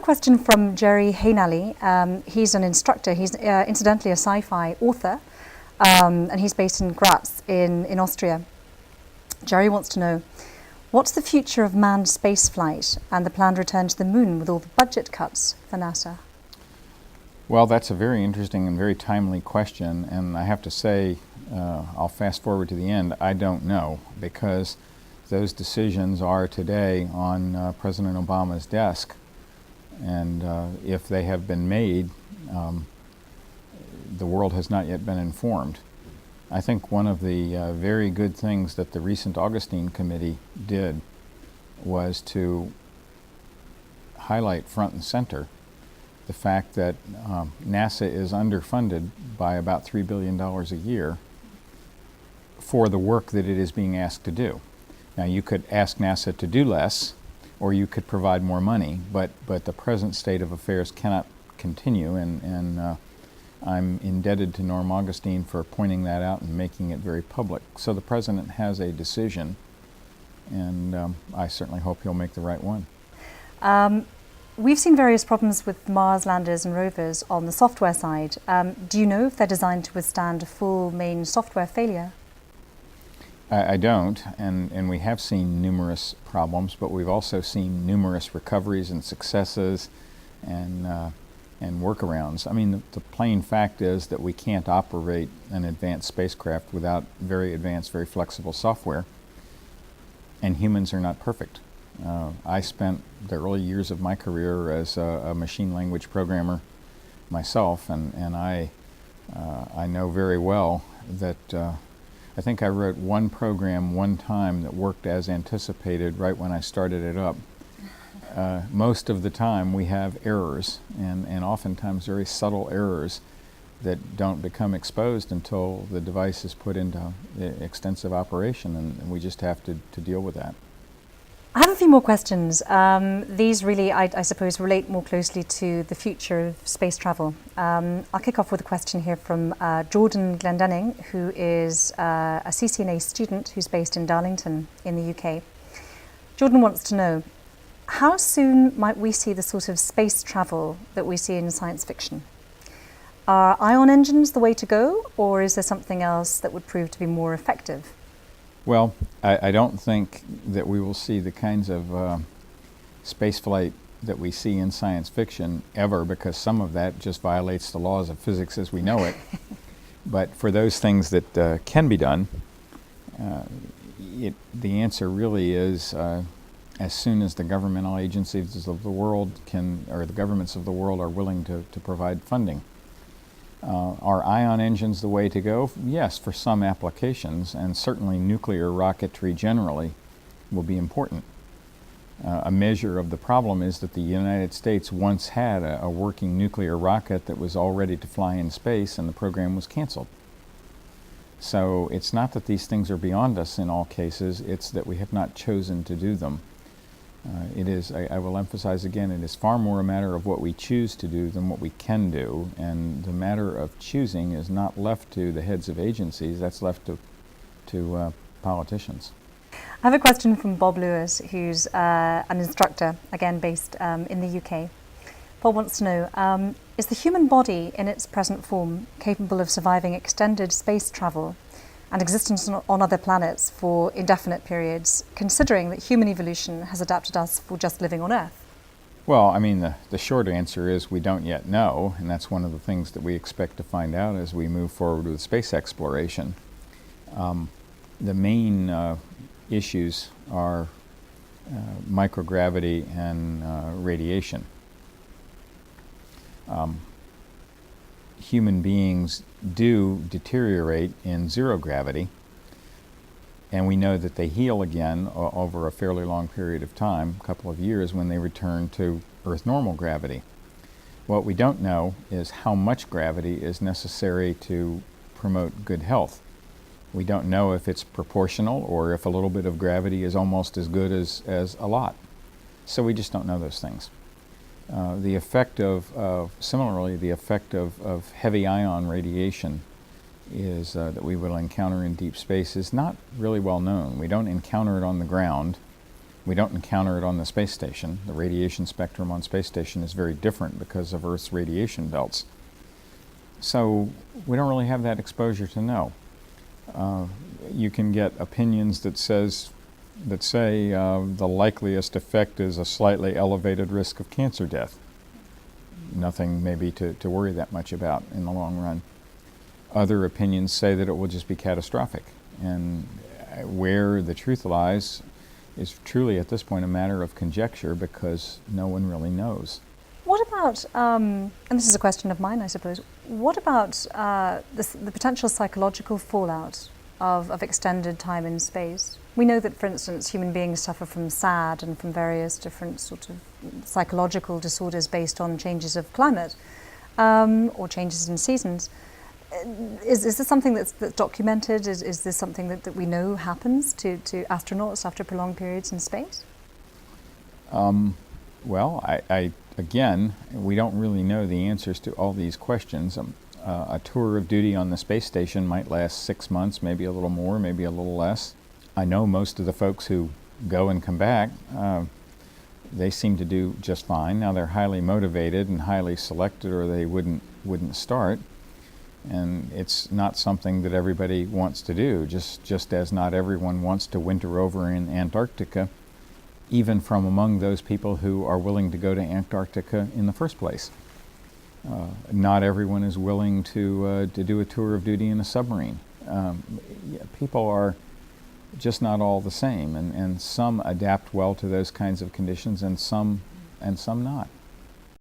question from Jerry Hainali. He's an instructor. He's incidentally a sci-fi author, and he's based in Graz in Austria. Jerry wants to know, what's the future of manned spaceflight and the planned return to the moon with all the budget cuts for NASA? Well, that's a very interesting and very timely question, and I have to say, I'll fast forward to the end, I don't know, because those decisions are today on President Obama's desk, and if they have been made, the world has not yet been informed. I think one of the very good things that the recent Augustine Committee did was to highlight front and center the fact that NASA is underfunded by about $3 billion a year for the work that it is being asked to do. Now, you could ask NASA to do less, or you could provide more money, but the present state of affairs cannot continue, and I'm indebted to Norm Augustine for pointing that out and making it very public. So the President has a decision, and I certainly hope he'll make the right one. We've seen various problems with Mars landers and rovers on the software side. Do you know if they're designed to withstand a full main software failure? I don't, and we have seen numerous problems, but we've also seen numerous recoveries and successes and workarounds. I mean, the plain fact is that we can't operate an advanced spacecraft without very advanced, very flexible software, and humans are not perfect. I spent the early years of my career as a machine language programmer myself, and I know very well that I think I wrote one program one time that worked as anticipated right when I started it up. Most of the time we have errors, and oftentimes very subtle errors that don't become exposed until the device is put into extensive operation, and we just have to deal with that. I have a few more questions. These really, I suppose, relate more closely to the future of space travel. I'll kick off with a question here from Jordan Glendenning, who is a CCNA student who's based in Darlington in the UK. Jordan wants to know, how soon might we see the sort of space travel that we see in science fiction? Are ion engines the way to go, or is there something else that would prove to be more effective? Well, I don't think that we will see the kinds of space flight that we see in science fiction ever, because some of that just violates the laws of physics as we know it. But for those things that can be done, the answer really is as soon as the governmental agencies of the world can, or the governments of the world are willing to provide funding. Are ion engines the way to go? Yes, for some applications, and certainly nuclear rocketry generally will be important. A measure of the problem is that the United States once had a working nuclear rocket that was all ready to fly in space, and the program was canceled. So it's not that these things are beyond us in all cases, it's that we have not chosen to do them. It is, I will emphasize again, it is far more a matter of what we choose to do than what we can do, and the matter of choosing is not left to the heads of agencies, that's left to politicians. I have a question from Bob Lewis, who's an instructor, again based in the UK. Bob wants to know, is the human body in its present form capable of surviving extended space travel and existence on other planets for indefinite periods, considering that human evolution has adapted us for just living on Earth? Well, I mean, the short answer is we don't yet know, and that's one of the things that we expect to find out as we move forward with space exploration. The main issues are microgravity and radiation. Human beings do deteriorate in zero gravity, and we know that they heal again over a fairly long period of time, a couple of years, when they return to Earth normal gravity. What we don't know is how much gravity is necessary to promote good health. We don't know if it's proportional or if a little bit of gravity is almost as good as a lot. So we just don't know those things. The effect similarly, the effect of heavy ion radiation is that we will encounter in deep space is not really well known. We don't encounter it on the ground. We don't encounter it on the space station. The radiation spectrum on space station is very different because of Earth's radiation belts. So we don't really have that exposure to know. You can get opinions that say the likeliest effect is a slightly elevated risk of cancer death. Nothing maybe to worry that much about in the long run. Other opinions say that it will just be catastrophic. And where the truth lies is truly at this point a matter of conjecture because no one really knows. What about, and this is a question of mine I suppose, what about the potential psychological fallout of extended time in space? We know that, for instance, human beings suffer from SAD and from various different sort of psychological disorders based on changes of climate or changes in seasons. Is this something that's documented? Is this something that we know happens to astronauts after prolonged periods in space? Well, again, we don't really know the answers to all these questions. A tour of duty on the space station might last 6 months, maybe a little more, maybe a little less. I know most of the folks who go and come back, they seem to do just fine. Now they're highly motivated and highly selected, or they wouldn't start. And it's not something that everybody wants to do, just as not everyone wants to winter over in Antarctica, even from among those people who are willing to go to Antarctica in the first place. Not everyone is willing to do a tour of duty in a submarine. People are just not all the same, and some adapt well to those kinds of conditions, and some not.